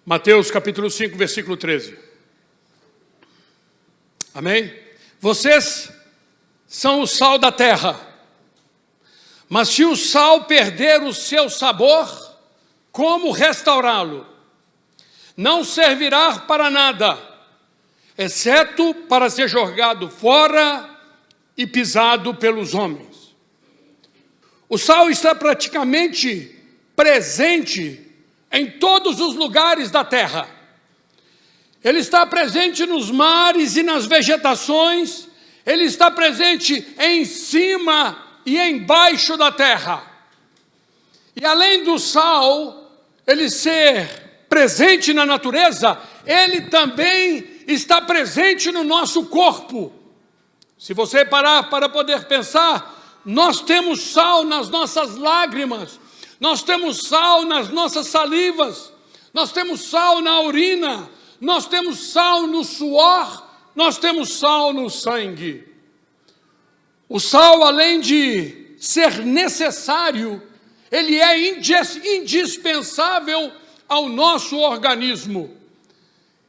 Mateus capítulo 5, versículo 13. Amém? Vocês são o sal da terra, mas se o sal perder o seu sabor, como restaurá-lo? Não servirá para nada, exceto para ser jogado fora e pisado pelos homens. O sal está praticamente presente em todos os lugares da terra. Ele está presente nos mares e nas vegetações, ele está presente em cima e embaixo da terra. E além do sal, ele ser presente na natureza, ele também está presente no nosso corpo. Se você parar para poder pensar, nós temos sal nas nossas lágrimas, nós temos sal nas nossas salivas, nós temos sal na urina, nós temos sal no suor, nós temos sal no sangue. O sal, além de ser necessário, ele é indispensável ao nosso organismo.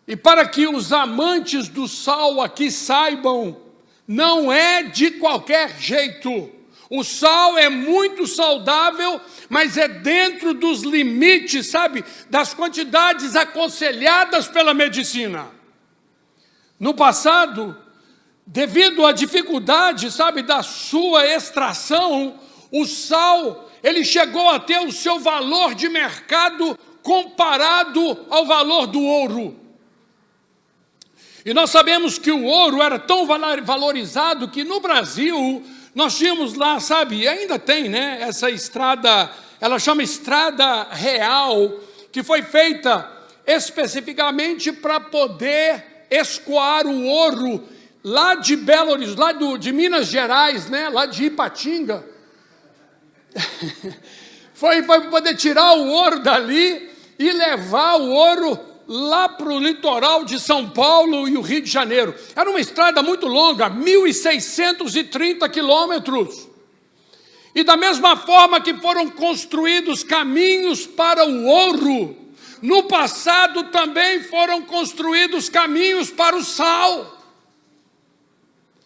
E para que os amantes do sal aqui saibam, não é de qualquer jeito. O sal é muito saudável, mas é dentro dos limites, sabe, das quantidades aconselhadas pela medicina. No passado, devido à dificuldade, sabe, da sua extração, o sal, ele chegou a ter o seu valor de mercado comparado ao valor do ouro. E nós sabemos que o ouro era tão valorizado que no Brasil nós tínhamos lá, sabe, e ainda tem, né, essa estrada, ela chama Estrada Real, que foi feita especificamente para poder escoar o ouro lá de Belo Horizonte, lá de Minas Gerais, né, lá de Ipatinga. Foi para poder tirar o ouro dali e levar o ouro lá para o litoral de São Paulo e o Rio de Janeiro. Era uma estrada muito longa, 1.630 quilômetros. E da mesma forma que foram construídos caminhos para o ouro, no passado também foram construídos caminhos para o sal.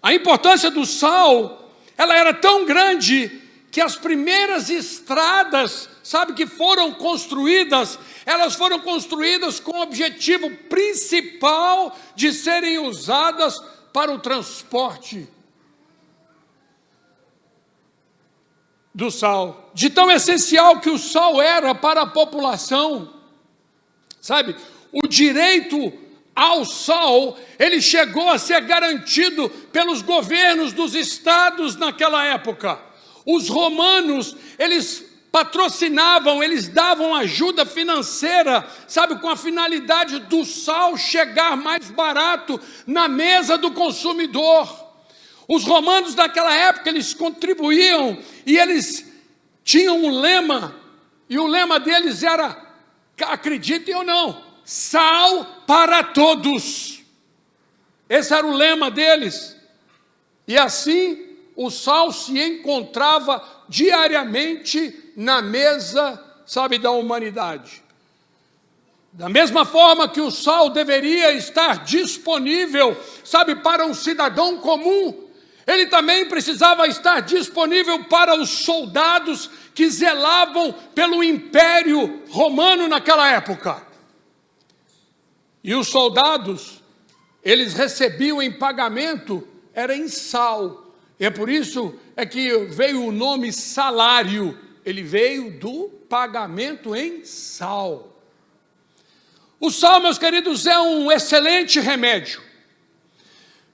A importância do sal, ela era tão grande que as primeiras estradas, sabe, que foram construídas, elas foram construídas com o objetivo principal de serem usadas para o transporte do sal. De tão essencial que o sal era para a população, sabe, o direito ao sal, ele chegou a ser garantido pelos governos dos estados naquela época. Os romanos, eles patrocinavam, eles davam ajuda financeira, sabe, com a finalidade do sal chegar mais barato na mesa do consumidor. Os romanos daquela época, eles contribuíam e eles tinham um lema, e o lema deles era, acreditem ou não, sal para todos. Esse era o lema deles. E assim, o sal se encontrava diariamente na mesa, sabe, da humanidade. Da mesma forma que o sal deveria estar disponível, sabe, para um cidadão comum, ele também precisava estar disponível para os soldados que zelavam pelo Império Romano naquela época. E os soldados, eles recebiam em pagamento, era em sal. E é por isso que veio o nome salário, ele veio do pagamento em sal. O sal, meus queridos, é um excelente remédio.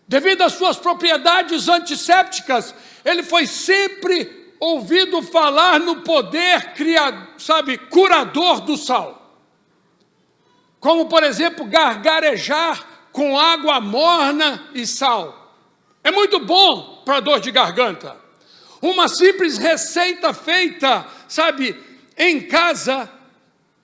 Devido às suas propriedades antissépticas, ele foi sempre ouvido falar no poder curador do sal. Como, por exemplo, gargarejar com água morna e sal. É muito bom para dor de garganta. Uma simples receita feita, sabe, em casa,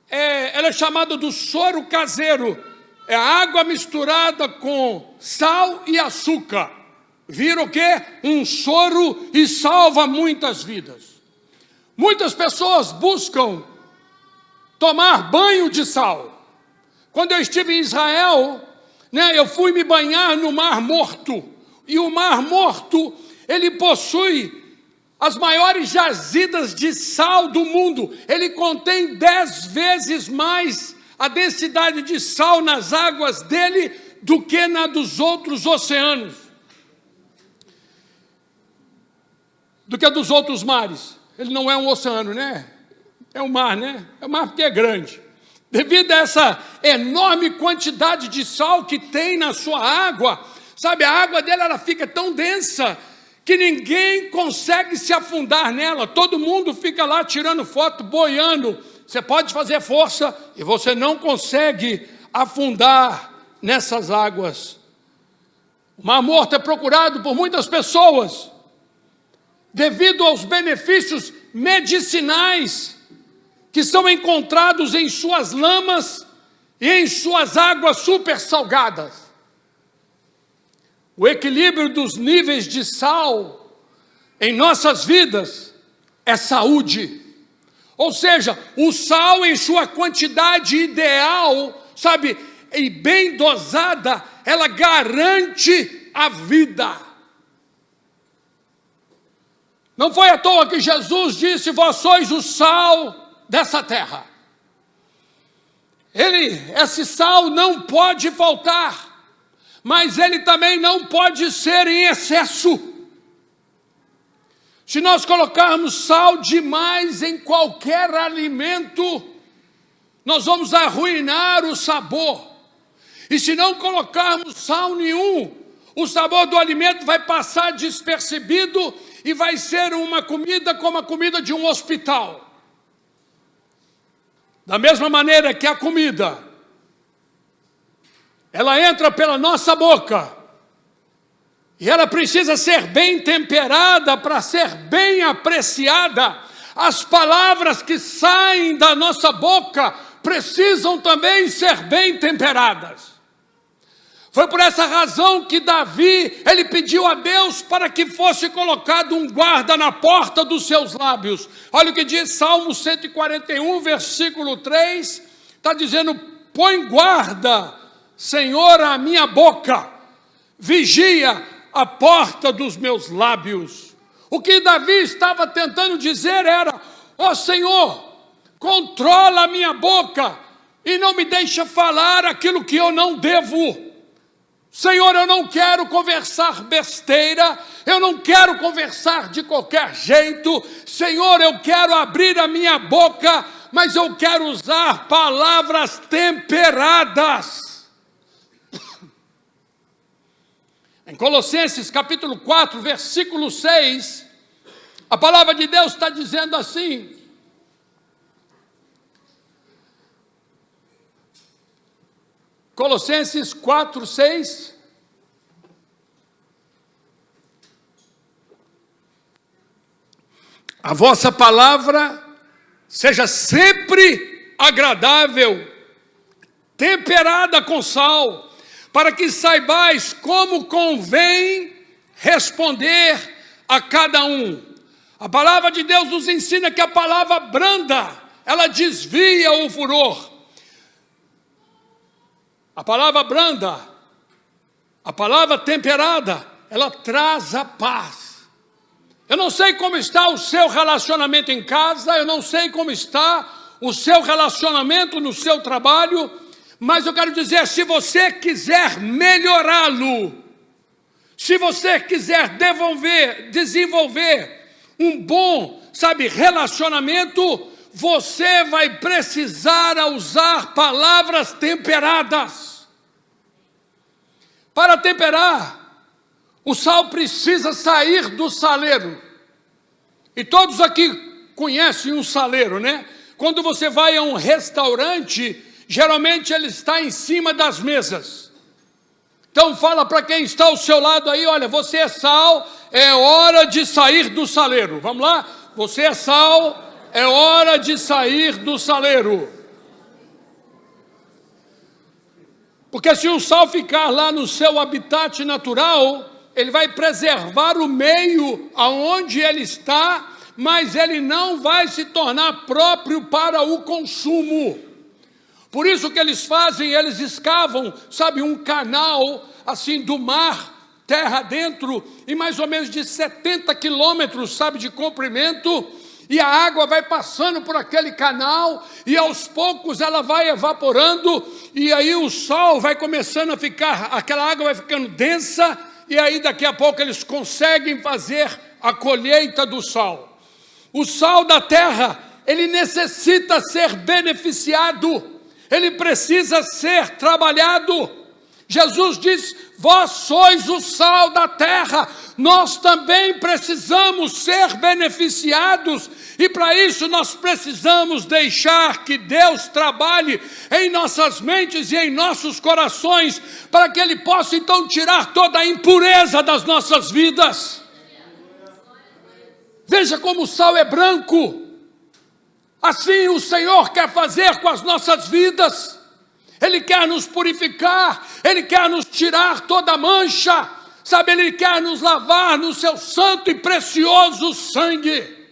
ela é chamada do soro caseiro. É água misturada com sal e açúcar. Vira o quê? Um soro e salva muitas vidas. Muitas pessoas buscam tomar banho de sal. Quando eu estive em Israel, né, eu fui me banhar no Mar Morto. E o Mar Morto, ele possui as maiores jazidas de sal do mundo. Ele contém 10 vezes mais a densidade de sal nas águas dele do que na dos outros oceanos, do que a dos outros mares. Ele não é um oceano, né? É um mar, né? É um mar porque é grande. Devido a essa enorme quantidade de sal que tem na sua água, sabe, a água dela ela fica tão densa que ninguém consegue se afundar nela. Todo mundo fica lá tirando foto, boiando. Você pode fazer força e você não consegue afundar nessas águas. O Mar Morto é procurado por muitas pessoas devido aos benefícios medicinais que são encontrados em suas lamas e em suas águas super salgadas. O equilíbrio dos níveis de sal em nossas vidas é saúde. Ou seja, o sal em sua quantidade ideal, sabe, e bem dosada, ela garante a vida. Não foi à toa que Jesus disse: vós sois o sal dessa terra. Esse sal não pode faltar, mas ele também não pode ser em excesso. Se nós colocarmos sal demais em qualquer alimento, nós vamos arruinar o sabor. E se não colocarmos sal nenhum, o sabor do alimento vai passar despercebido e vai ser uma comida como a comida de um hospital. Da mesma maneira que a comida, ela entra pela nossa boca, e ela precisa ser bem temperada para ser bem apreciada. As palavras que saem da nossa boca precisam também ser bem temperadas. Foi por essa razão que Davi, ele pediu a Deus para que fosse colocado um guarda na porta dos seus lábios. Olha o que diz Salmo 141, versículo 3, está dizendo: põe guarda, Senhor, a minha boca, vigia a porta dos meus lábios. O que Davi estava tentando dizer era: ó Senhor, controla a minha boca e não me deixa falar aquilo que eu não devo. Senhor, eu não quero conversar besteira, eu não quero conversar de qualquer jeito. Senhor, eu quero abrir a minha boca, mas eu quero usar palavras temperadas. Em Colossenses capítulo 4, versículo 6, a palavra de Deus está dizendo assim: Colossenses 4, 6. A vossa palavra seja sempre agradável, temperada com sal, para que saibais como convém responder a cada um. A palavra de Deus nos ensina que a palavra branda, ela desvia o furor. A palavra branda, a palavra temperada, ela traz a paz. Eu não sei como está o seu relacionamento em casa, eu não sei como está o seu relacionamento no seu trabalho, mas eu quero dizer, se você quiser melhorá-lo, se você quiser desenvolver um bom, relacionamento, você vai precisar usar palavras temperadas. Para temperar, o sal precisa sair do saleiro. E todos aqui conhecem um saleiro, né? Quando você vai a um restaurante, geralmente ele está em cima das mesas. Então fala para quem está ao seu lado aí: olha, você é sal, é hora de sair do saleiro. Vamos lá? Você é sal, é hora de sair do saleiro. Porque se o sal ficar lá no seu habitat natural, ele vai preservar o meio aonde ele está, mas ele não vai se tornar próprio para o consumo. Por isso que eles fazem, eles escavam, sabe, um canal, assim, do mar, terra dentro, e mais ou menos de 70 quilômetros, sabe, de comprimento, e a água vai passando por aquele canal, e aos poucos ela vai evaporando, e aí o sol vai começando a ficar, aquela água vai ficando densa, e aí daqui a pouco eles conseguem fazer a colheita do sal. O sal da terra, ele necessita ser beneficiado, ele precisa ser trabalhado. Jesus diz: vós sois o sal da terra. Nós também precisamos ser beneficiados, e para isso nós precisamos deixar que Deus trabalhe em nossas mentes e em nossos corações, para que Ele possa então tirar toda a impureza das nossas vidas. Veja como o sal é branco. Assim o Senhor quer fazer com as nossas vidas. Ele quer nos purificar, Ele quer nos tirar toda a mancha, sabe, Ele quer nos lavar no seu santo e precioso sangue.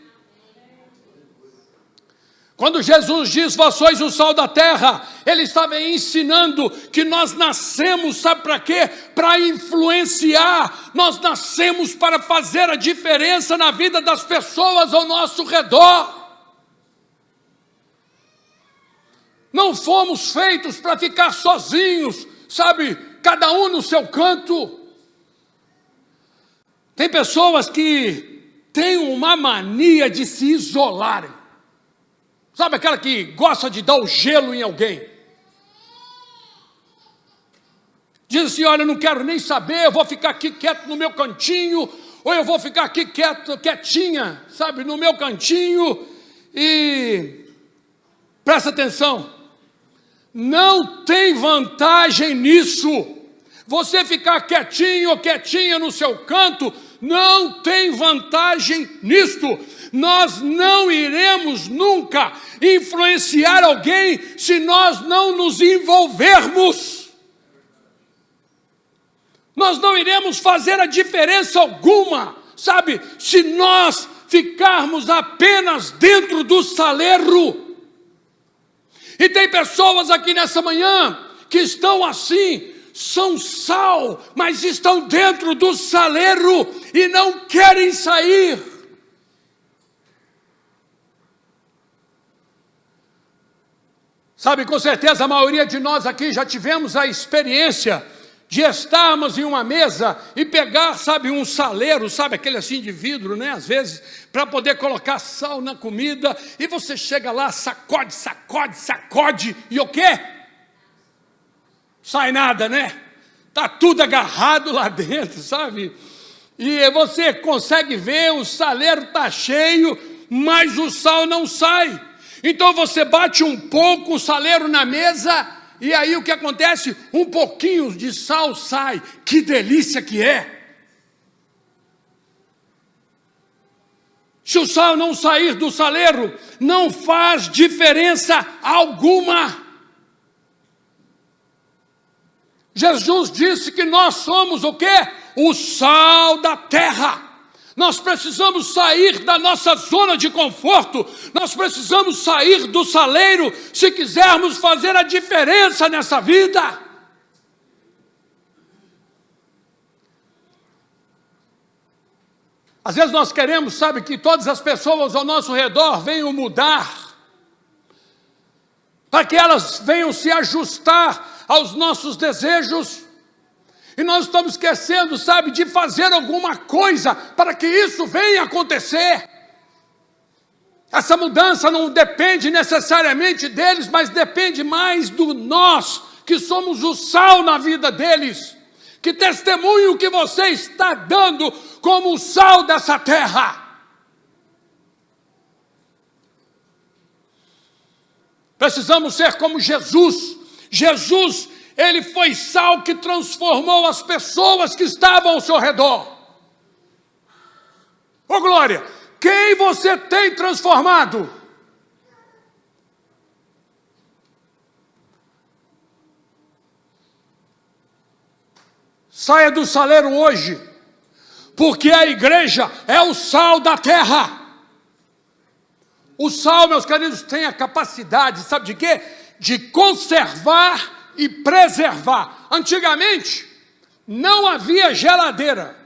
Quando Jesus diz, vós sois o sal da terra, Ele estava ensinando que nós nascemos, sabe para quê? Para influenciar, nós nascemos para fazer a diferença na vida das pessoas ao nosso redor. Não fomos feitos para ficar sozinhos, sabe, cada um no seu canto. Tem pessoas que têm uma mania de se isolarem. Sabe aquela que gosta de dar o gelo em alguém? Diz assim, olha, eu não quero nem saber, eu vou ficar aqui quieto no meu cantinho, ou eu vou ficar aqui quietinha, sabe, no meu cantinho, e presta atenção. Não tem vantagem nisso. Você ficar quietinho ou quietinha no seu canto, não tem vantagem nisto. Nós não iremos nunca influenciar alguém se nós não nos envolvermos. Nós não iremos fazer a diferença alguma, sabe, se nós ficarmos apenas dentro do saleiro. E tem pessoas aqui nessa manhã que estão assim, são sal, mas estão dentro do saleiro e não querem sair. Sabe, com certeza a maioria de nós aqui já tivemos a experiência de estarmos em uma mesa e pegar, sabe, um saleiro, sabe, aquele assim de vidro, né, às vezes, para poder colocar sal na comida, e você chega lá, sacode, sacode, sacode, e o quê? Sai nada, né? Está tudo agarrado lá dentro, sabe? E você consegue ver, o saleiro está cheio, mas o sal não sai. Então você bate um pouco o saleiro na mesa, e aí o que acontece? Um pouquinho de sal sai. Que delícia que é! Se o sal não sair do saleiro, não faz diferença alguma. Jesus disse que nós somos o quê? O sal da terra. Nós precisamos sair da nossa zona de conforto, nós precisamos sair do saleiro se quisermos fazer a diferença nessa vida. Às vezes nós queremos, sabe, que todas as pessoas ao nosso redor venham mudar, para que elas venham se ajustar aos nossos desejos. E nós estamos esquecendo, sabe, de fazer alguma coisa para que isso venha acontecer. Essa mudança não depende necessariamente deles, mas depende mais do nós, que somos o sal na vida deles. Que testemunho que você está dando como o sal dessa terra. Precisamos ser como Jesus. Jesus, Ele foi sal que transformou as pessoas que estavam ao seu redor. Ô glória, quem você tem transformado? Saia do saleiro hoje, porque a igreja é o sal da terra. O sal, meus queridos, tem a capacidade, sabe de quê? de conservar e preservar. Antigamente, não havia geladeira.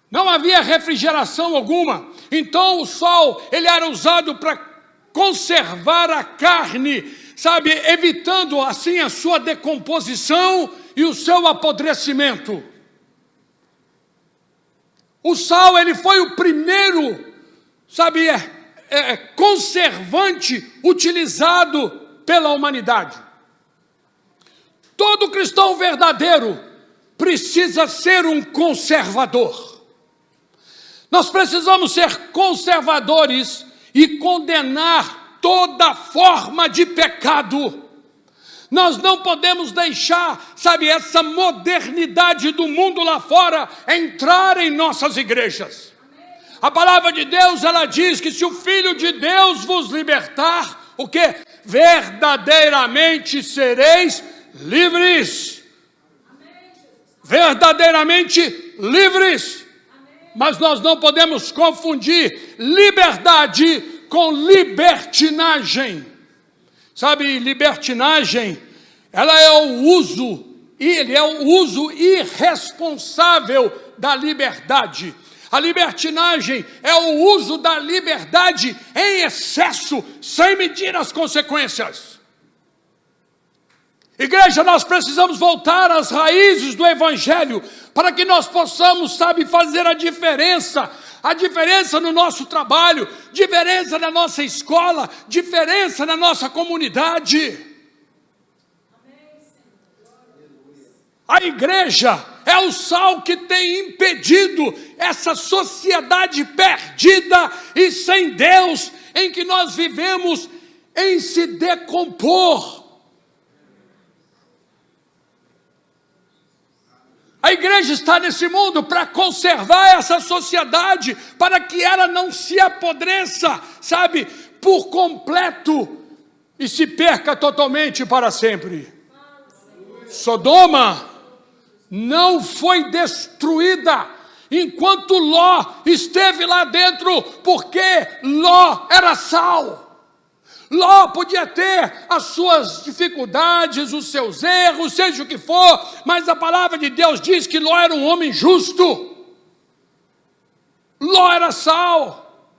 Não havia refrigeração alguma. Então o sal, ele era usado para conservar a carne, sabe, evitando assim a sua decomposição e o seu apodrecimento. O sal, ele foi o primeiro, sabe, conservante utilizado pela humanidade. Todo cristão verdadeiro precisa ser um conservador. Nós precisamos ser conservadores e condenar toda forma de pecado. Nós não podemos deixar, sabe, essa modernidade do mundo lá fora entrar em nossas igrejas. A palavra de Deus, ela diz que se o Filho de Deus vos libertar, o quê? Verdadeiramente sereis livres. Verdadeiramente livres. Mas nós não podemos confundir liberdade com libertinagem. Sabe, libertinagem, ela é o uso irresponsável da liberdade. A libertinagem é o uso da liberdade em excesso, sem medir as consequências. Igreja, nós precisamos voltar às raízes do Evangelho, para que nós possamos, sabe, fazer a diferença no nosso trabalho, diferença na nossa escola, diferença na nossa comunidade. A igreja é o sal que tem impedido essa sociedade perdida e sem Deus, em que nós vivemos, em se decompor. A igreja está nesse mundo para conservar essa sociedade, para que ela não se apodreça, sabe, por completo e se perca totalmente para sempre. Sodoma não foi destruída enquanto Ló esteve lá dentro, porque Ló era sal. Ló podia ter as suas dificuldades, os seus erros, seja o que for, mas a palavra de Deus diz que Ló era um homem justo. Ló era sal.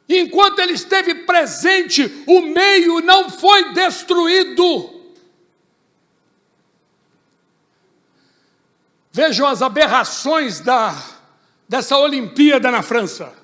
Enquanto ele esteve presente, o meio não foi destruído. Vejam as aberrações dessa Olimpíada na França.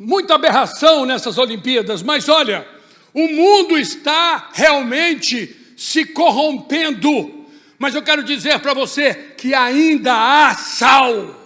Muita aberração nessas Olimpíadas, mas olha, o mundo está realmente se corrompendo. Mas eu quero dizer para você que ainda há sal.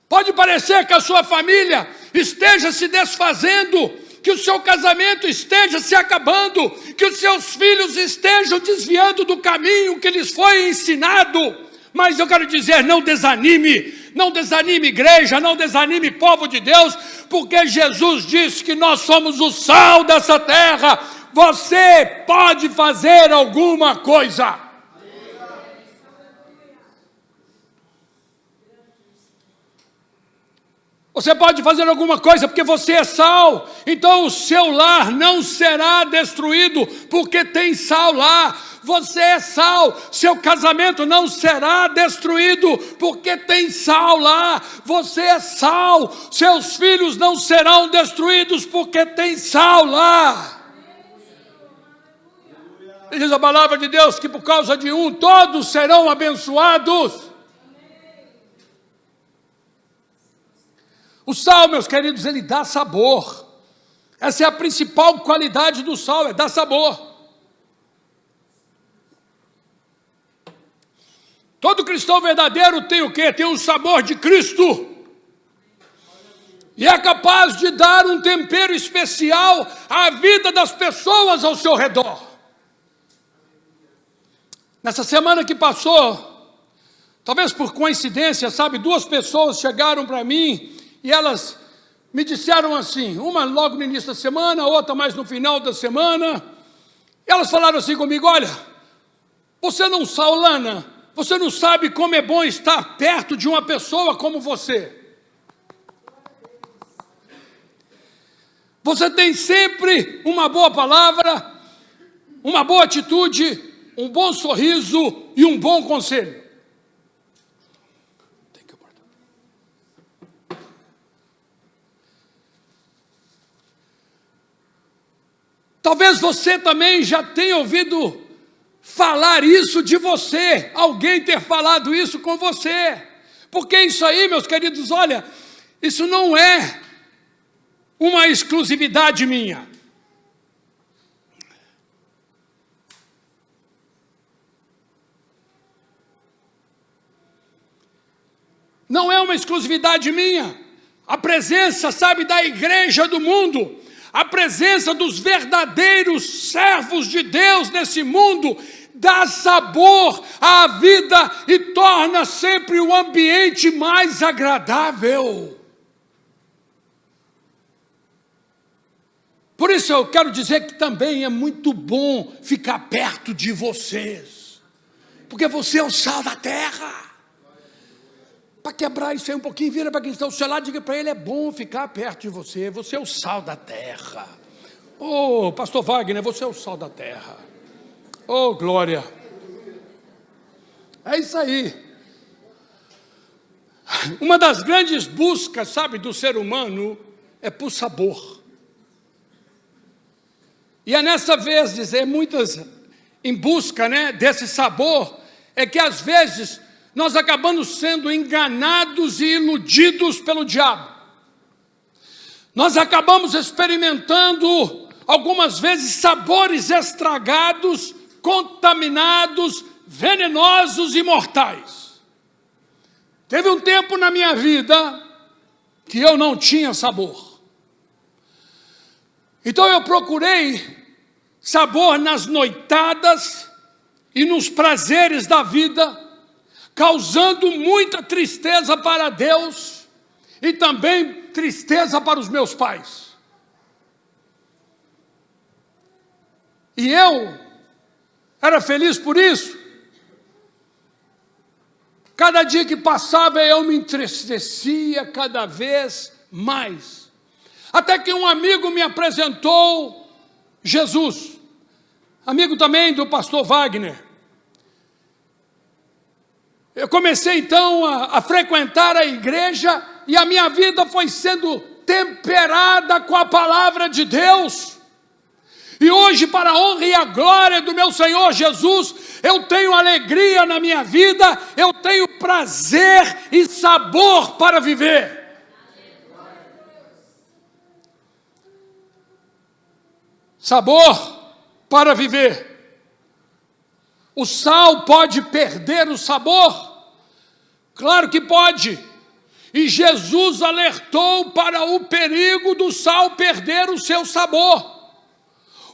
Pode parecer que a sua família esteja se desfazendo, que o seu casamento esteja se acabando, que os seus filhos estejam desviando do caminho que lhes foi ensinado. Mas eu quero dizer, não desanime. Não desanime, igreja, não desanime, povo de Deus, porque Jesus disse que nós somos o sal dessa terra. Você pode fazer alguma coisa. Você pode fazer alguma coisa porque você é sal. Então o seu lar não será destruído porque tem sal lá. Você é sal, seu casamento não será destruído, porque tem sal lá. Você é sal, seus filhos não serão destruídos, porque tem sal lá. E diz a palavra de Deus que por causa de um, todos serão abençoados. O sal, meus queridos, ele dá sabor. Essa é a principal qualidade do sal, é dar sabor. Todo cristão verdadeiro tem o quê? Tem o sabor de Cristo. E é capaz de dar um tempero especial à vida das pessoas ao seu redor. Nessa semana que passou, talvez por coincidência, sabe, 2 pessoas chegaram para mim e elas me disseram assim, uma logo no início da semana, outra mais no final da semana. Elas falaram assim comigo, olha, Você não sabe, Lana, você não sabe como é bom estar perto de uma pessoa como você. Você tem sempre uma boa palavra, uma boa atitude, um bom sorriso e um bom conselho. Talvez você também já tenha ouvido falar isso de você, alguém ter falado isso com você. Porque isso aí, meus queridos, olha, isso não é uma exclusividade minha. Não é uma exclusividade minha. A presença, sabe, da igreja do mundo, a presença dos verdadeiros servos de Deus nesse mundo, dá sabor à vida e torna sempre o ambiente mais agradável. Por isso eu quero dizer que também é muito bom ficar perto de vocês, porque você é o sal da terra. Para quebrar isso aí um pouquinho, vira para quem está ao seu lado, diga para ele, é bom ficar perto de você, você é o sal da terra. Oh, pastor Wagner, você é o sal da terra. Oh, glória. É isso aí. Uma das grandes buscas, sabe, do ser humano é por sabor. E é nessa vezes, muitas em busca, né, desse sabor, é que às vezes nós acabamos sendo enganados e iludidos pelo diabo. Nós acabamos experimentando, algumas vezes, sabores estragados, contaminados, venenosos e mortais. Teve um tempo na minha vida que eu não tinha sabor. Então eu procurei sabor nas noitadas e nos prazeres da vida, causando muita tristeza para Deus e também tristeza para os meus pais. E eu era feliz por isso. Cada dia que passava eu me entristecia cada vez mais. Até que um amigo me apresentou Jesus, amigo também do pastor Wagner. Eu comecei então a frequentar a igreja e a minha vida foi sendo temperada com a palavra de Deus. E hoje, para a honra e a glória do meu Senhor Jesus, eu tenho alegria na minha vida, eu tenho prazer e sabor para viver. Sabor para viver. O sal pode perder o sabor? Claro que pode. E Jesus alertou para o perigo do sal perder o seu sabor.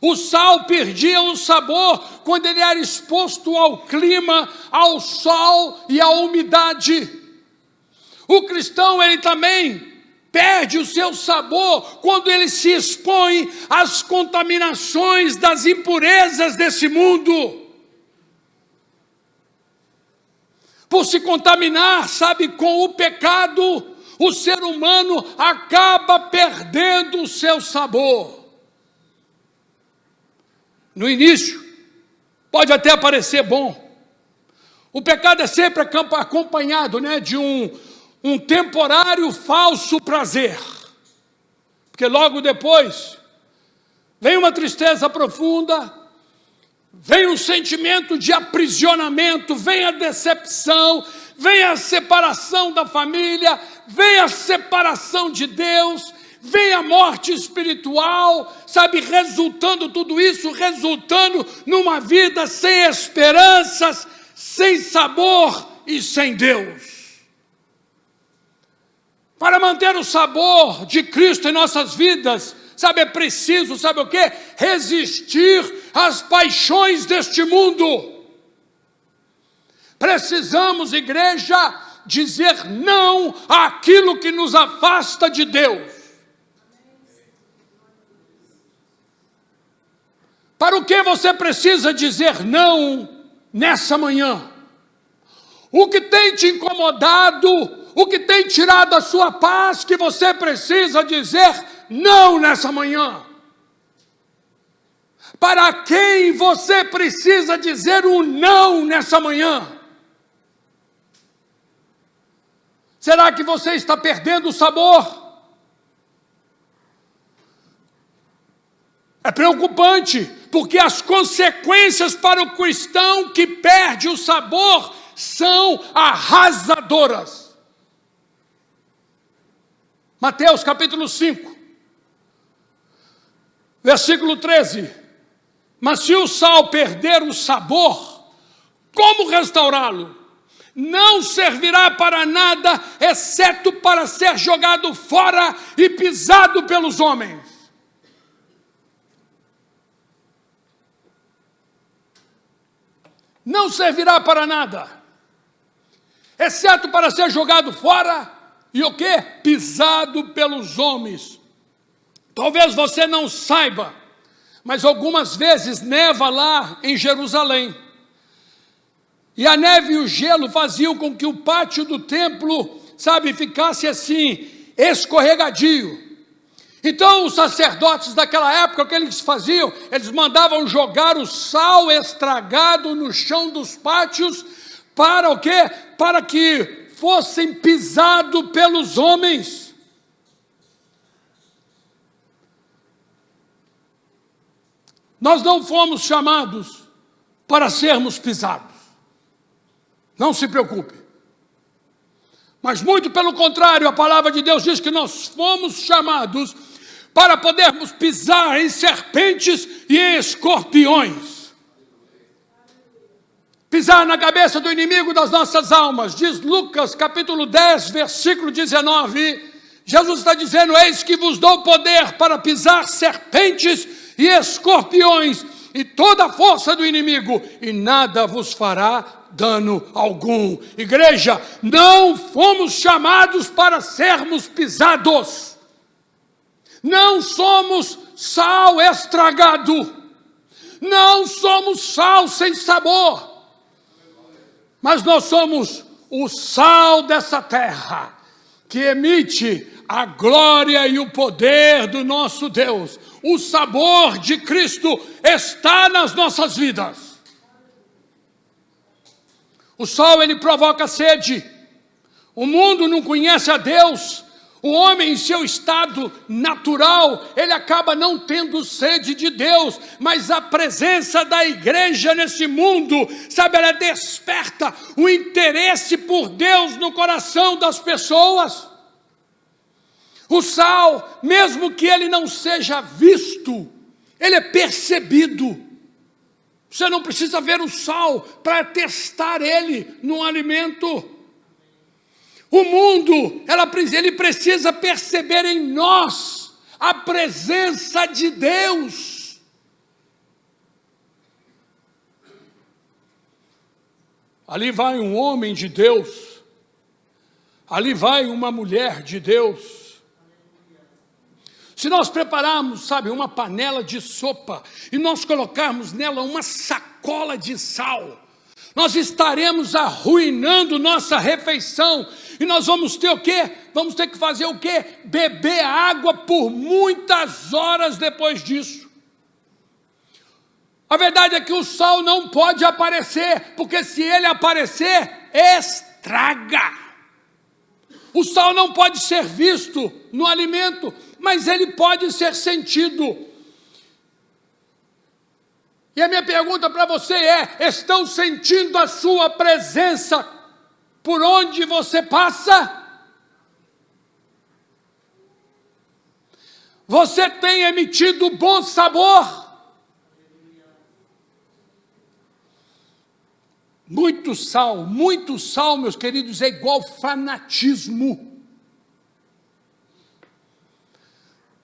O sal perdia o sabor quando ele era exposto ao clima, ao sol e à umidade. O cristão, ele também perde o seu sabor quando ele se expõe às contaminações das impurezas desse mundo. Por se contaminar, sabe, com o pecado, o ser humano acaba perdendo o seu sabor. No início, pode até parecer bom. O pecado é sempre acompanhado, né, de um temporário falso prazer. Porque logo depois, vem uma tristeza profunda, vem um sentimento de aprisionamento, vem a decepção, vem a separação da família, vem a separação de Deus, vem a morte espiritual, sabe, tudo isso resultando numa vida sem esperanças, sem sabor e sem Deus. Para manter o sabor de Cristo em nossas vidas, sabe, é preciso, sabe o quê? Resistir às paixões deste mundo. Precisamos, igreja, dizer não àquilo que nos afasta de Deus. Para o que você precisa dizer não nessa manhã? O que tem te incomodado, o que tem tirado a sua paz, que você precisa dizer não nessa manhã? Para quem você precisa dizer um não nessa manhã? Será que você está perdendo o sabor? É preocupante, porque as consequências para o cristão que perde o sabor são arrasadoras. Mateus capítulo 5, versículo 13. Mas se o sal perder o sabor, como restaurá-lo? Não servirá para nada, exceto para ser jogado fora e pisado pelos homens. Não servirá para nada, exceto para ser jogado fora e o quê? Pisado pelos homens. Talvez você não saiba, mas algumas vezes neva lá em Jerusalém. E a neve e o gelo faziam com que o pátio do templo, ficasse assim, escorregadio. Então os sacerdotes daquela época, o que eles faziam? Eles mandavam jogar o sal estragado no chão dos pátios, para o quê? Para que fossem pisados pelos homens. Nós não fomos chamados para sermos pisados. Não se preocupe. Mas muito pelo contrário, a palavra de Deus diz que nós fomos chamados para podermos pisar em serpentes e em escorpiões. Pisar na cabeça do inimigo das nossas almas. Diz Lucas capítulo 10, versículo 19. Jesus está dizendo: eis que vos dou poder para pisar serpentes e escorpiões e toda a força do inimigo, e nada vos fará dano algum. Igreja, não fomos chamados para sermos pisados. Não somos sal estragado. Não somos sal sem sabor. Mas nós somos o sal dessa terra, que emite a glória e o poder do nosso Deus. O sabor de Cristo está nas nossas vidas. O sol, ele provoca sede. O mundo não conhece a Deus. O homem, em seu estado natural, ele acaba não tendo sede de Deus, mas a presença da igreja nesse mundo, ela desperta o interesse por Deus no coração das pessoas. O sal, mesmo que ele não seja visto, ele é percebido. Você não precisa ver o sal para testar ele no alimento. O mundo, ele precisa perceber em nós a presença de Deus. Ali vai um homem de Deus, ali vai uma mulher de Deus. Se nós prepararmos, uma panela de sopa e nós colocarmos nela uma sacola de sal, nós estaremos arruinando nossa refeição. E nós vamos ter o quê? Vamos ter que fazer o quê? Beber água por muitas horas depois disso. A verdade é que o sal não pode aparecer, porque se ele aparecer, estraga. O sal não pode ser visto no alimento, mas ele pode ser sentido. E a minha pergunta para você é: estão sentindo a sua presença por onde você passa? Você tem emitido bom sabor? Muito sal, meus queridos, é igual fanatismo.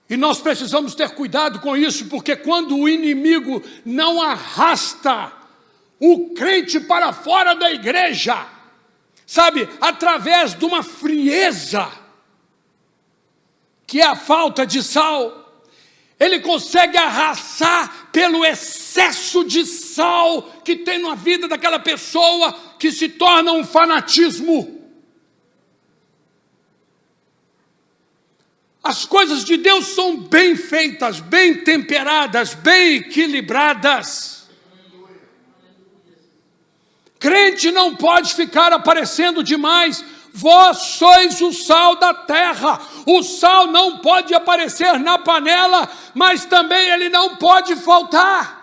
E nós precisamos ter cuidado com isso, porque quando o inimigo não arrasta o crente para fora da igreja, através de uma frieza, que é a falta de sal, ele consegue arrasar pelo excesso de sal que tem na vida daquela pessoa que se torna um fanatismo. As coisas de Deus são bem feitas, bem temperadas, bem equilibradas. Crente não pode ficar aparecendo demais. Vós sois o sal da terra. O sal não pode aparecer na panela, mas também ele não pode faltar.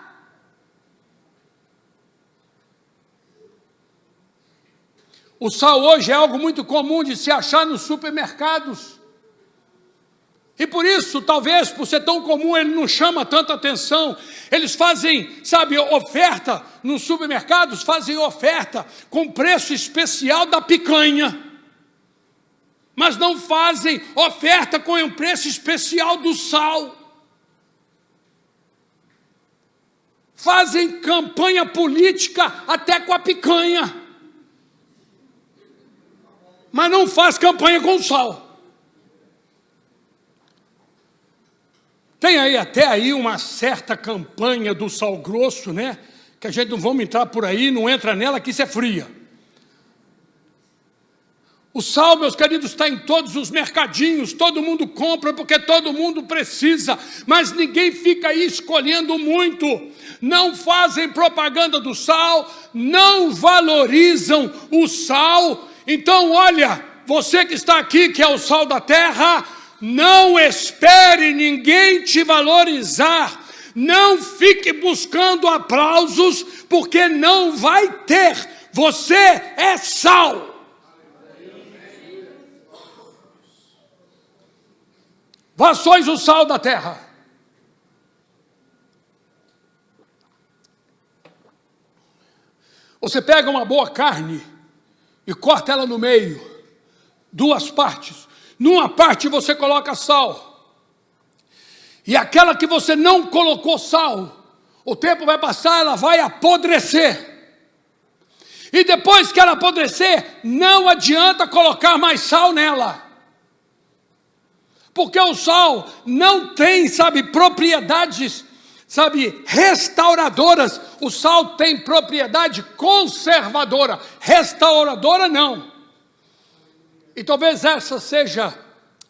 O sal hoje é algo muito comum de se achar nos supermercados. E por isso, talvez, por ser tão comum, ele não chama tanta atenção. Eles fazem, oferta nos supermercados, fazem oferta com preço especial da picanha. Mas não fazem oferta com o preço especial do sal. Fazem campanha política até com a picanha. Mas não faz campanha com o sal. Tem até aí uma certa campanha do sal grosso, né? Que a gente não vamos entrar por aí, não entra nela, que isso é fria. O sal, meus queridos, está em todos os mercadinhos, todo mundo compra porque todo mundo precisa, mas ninguém fica aí escolhendo muito. Não fazem propaganda do sal, não valorizam o sal. Então, olha, você que está aqui, que é o sal da terra, não espere ninguém te valorizar. Não fique buscando aplausos, porque não vai ter. Você é sal. Vós sois o sal da terra. Você pega uma boa carne e corta ela no meio, duas partes. Numa parte você coloca sal, e aquela que você não colocou sal, o tempo vai passar, ela vai apodrecer. E depois que ela apodrecer, não adianta colocar mais sal nela. Porque o sal não tem, propriedades, restauradoras. O sal tem propriedade conservadora, restauradora não. E talvez essa seja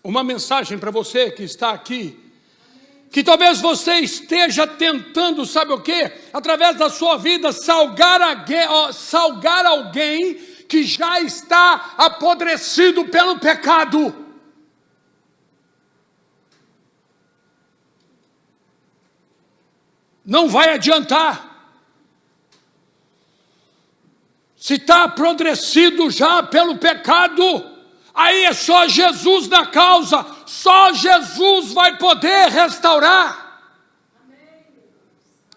uma mensagem para você que está aqui, que talvez você esteja tentando, através da sua vida, salgar alguém que já está apodrecido pelo pecado. Não vai adiantar. Se está apodrecido já pelo pecado, aí é só Jesus na causa, só Jesus vai poder restaurar.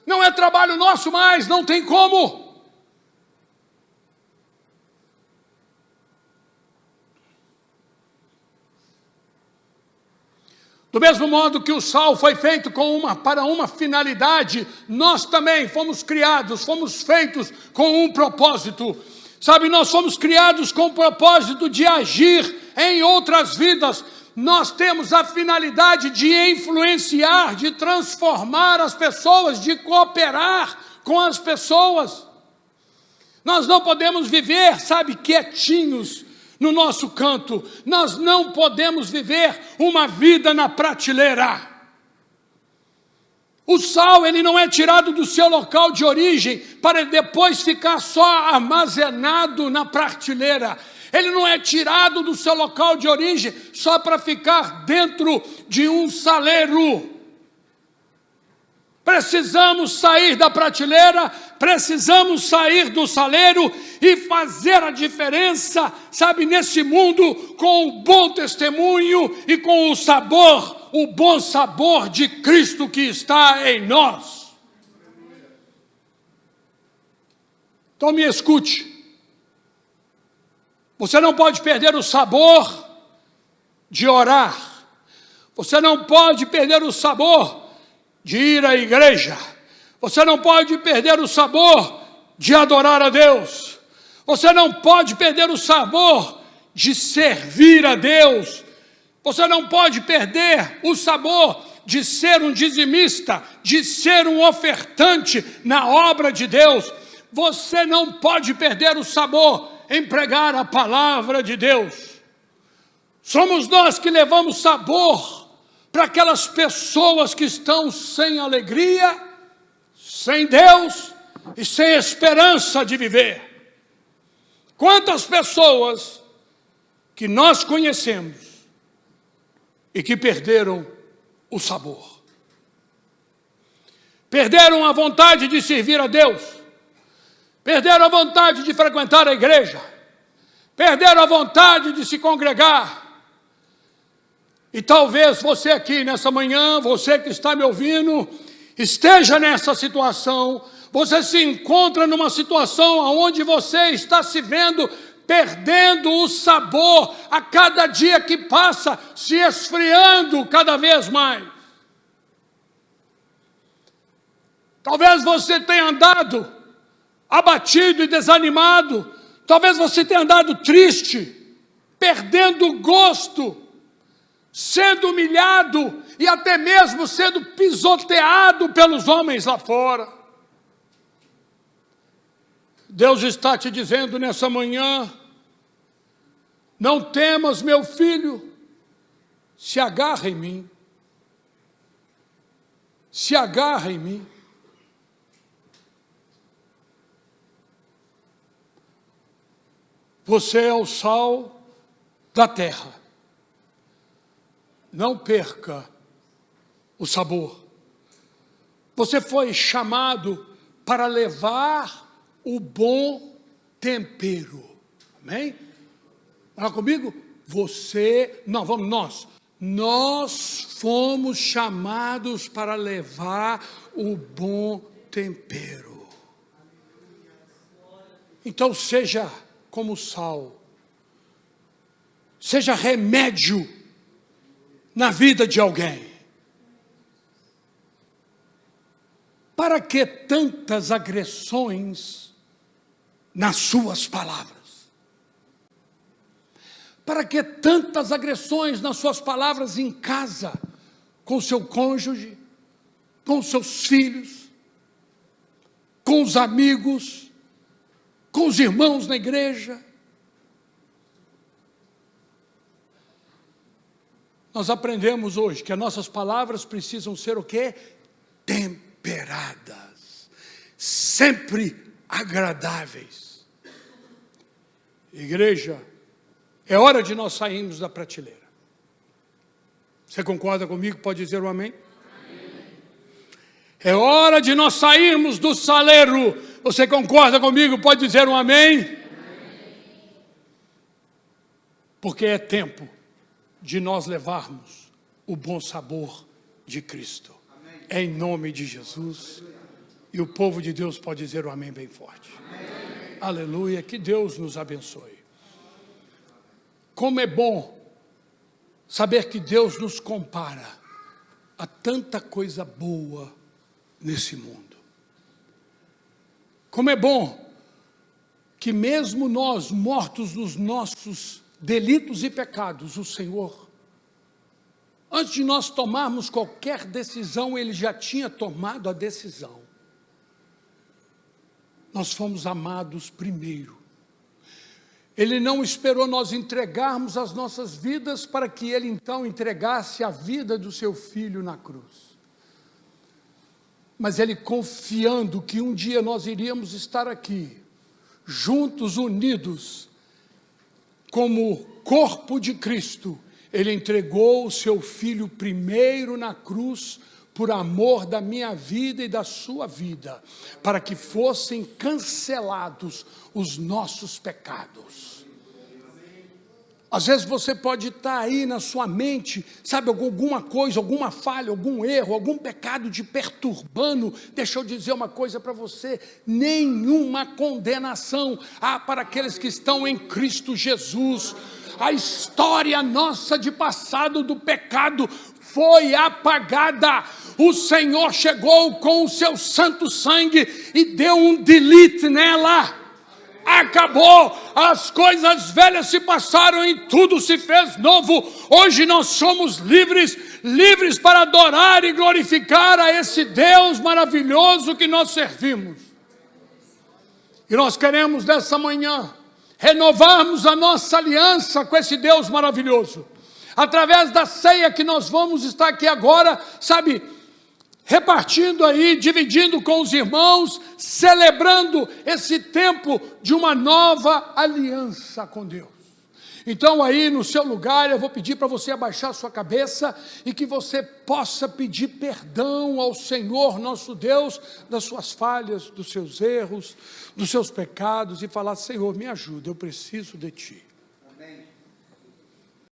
Não é trabalho nosso mais, não tem como. Do mesmo modo que o sal foi feito para uma finalidade, nós também fomos criados, fomos feitos com um propósito. Nós fomos criados com o propósito de agir em outras vidas. Nós temos a finalidade de influenciar, de transformar as pessoas, de cooperar com as pessoas. Nós não podemos viver, quietinhos no nosso canto. Nós não podemos viver uma vida na prateleira. O sal, ele não é tirado do seu local de origem para depois ficar só armazenado na prateleira. Ele não é tirado do seu local de origem só para ficar dentro de um saleiro. Precisamos sair da prateleira, precisamos sair do saleiro e fazer a diferença, nesse mundo, com o bom testemunho e com o sabor, o bom sabor de Cristo que está em nós. Então me escute. Você não pode perder o sabor de orar. Você não pode perder o sabor de ir à igreja. Você não pode perder o sabor de adorar a Deus. Você não pode perder o sabor de servir a Deus. Você não pode perder o sabor de ser um dizimista, de ser um ofertante na obra de Deus. você não pode perder o sabor em pregar a palavra de Deus. Somos nós que levamos sabor para aquelas pessoas que estão sem alegria, sem Deus e sem esperança de viver. Quantas pessoas que nós conhecemos e que perderam o sabor. Perderam a vontade de servir a Deus. Perderam a vontade de frequentar a igreja. Perderam a vontade de se congregar. E talvez você aqui nessa manhã, você que está me ouvindo, esteja nessa situação. Você se encontra numa situação onde você está se vendo perdendo o sabor a cada dia que passa, se esfriando cada vez mais. Talvez você tenha andado abatido e desanimado. Talvez você tenha andado triste, perdendo o gosto, sendo humilhado e até mesmo sendo pisoteado pelos homens lá fora. Deus está te dizendo nessa manhã: não temas, meu filho, se agarra em mim. Se agarra em mim. Você é o sal da terra. Não perca o sabor. Você foi chamado para levar o bom tempero. Amém? Fala comigo. Nós fomos chamados para levar o bom tempero. Então seja como sal. Seja remédio na vida de alguém. Para que tantas agressões nas suas palavras? Para que tantas agressões nas suas palavras em casa, com seu cônjuge, com seus filhos, com os amigos, com os irmãos na igreja? Nós aprendemos hoje que as nossas palavras precisam ser o quê? Temperadas, sempre agradáveis. Igreja, é hora de nós sairmos da prateleira. Você concorda comigo? Pode dizer um amém? Amém. É hora de nós sairmos do saleiro. Você concorda comigo? Pode dizer um amém? Amém. Porque é tempo de nós levarmos o bom sabor de Cristo. Amém. É em nome de Jesus. E o povo de Deus pode dizer um amém bem forte. Amém. Aleluia, que Deus nos abençoe. Como é bom saber que Deus nos compara a tanta coisa boa nesse mundo. Como é bom que mesmo nós, mortos nos nossos delitos e pecados, o Senhor, antes de nós tomarmos qualquer decisão, Ele já tinha tomado a decisão. Nós fomos amados primeiro. Ele não esperou nós entregarmos as nossas vidas para que Ele então entregasse a vida do seu Filho na cruz. Mas Ele, confiando que um dia nós iríamos estar aqui, juntos, unidos, como corpo de Cristo, Ele entregou o seu Filho primeiro na cruz, por amor da minha vida e da sua vida, para que fossem cancelados os nossos pecados. Às vezes você pode estar aí na sua mente, sabe, alguma coisa, alguma falha, algum erro, algum pecado te perturbando. Deixa eu dizer uma coisa para você: nenhuma condenação há para aqueles que estão em Cristo Jesus. A história nossa de passado do pecado foi apagada. O Senhor chegou com o seu santo sangue e deu um delete nela. Acabou, as coisas velhas se passaram e tudo se fez novo. Hoje nós somos livres para adorar e glorificar a esse Deus maravilhoso que nós servimos. E nós queremos nessa manhã renovarmos a nossa aliança com esse Deus maravilhoso. Através da ceia que nós vamos estar aqui agora, sabe, repartindo aí, dividindo com os irmãos, celebrando esse tempo de uma nova aliança com Deus. Então aí no seu lugar eu vou pedir para você abaixar a sua cabeça e que você possa pedir perdão ao Senhor nosso Deus das suas falhas, dos seus erros, dos seus pecados e falar: Senhor, me ajuda, eu preciso de Ti.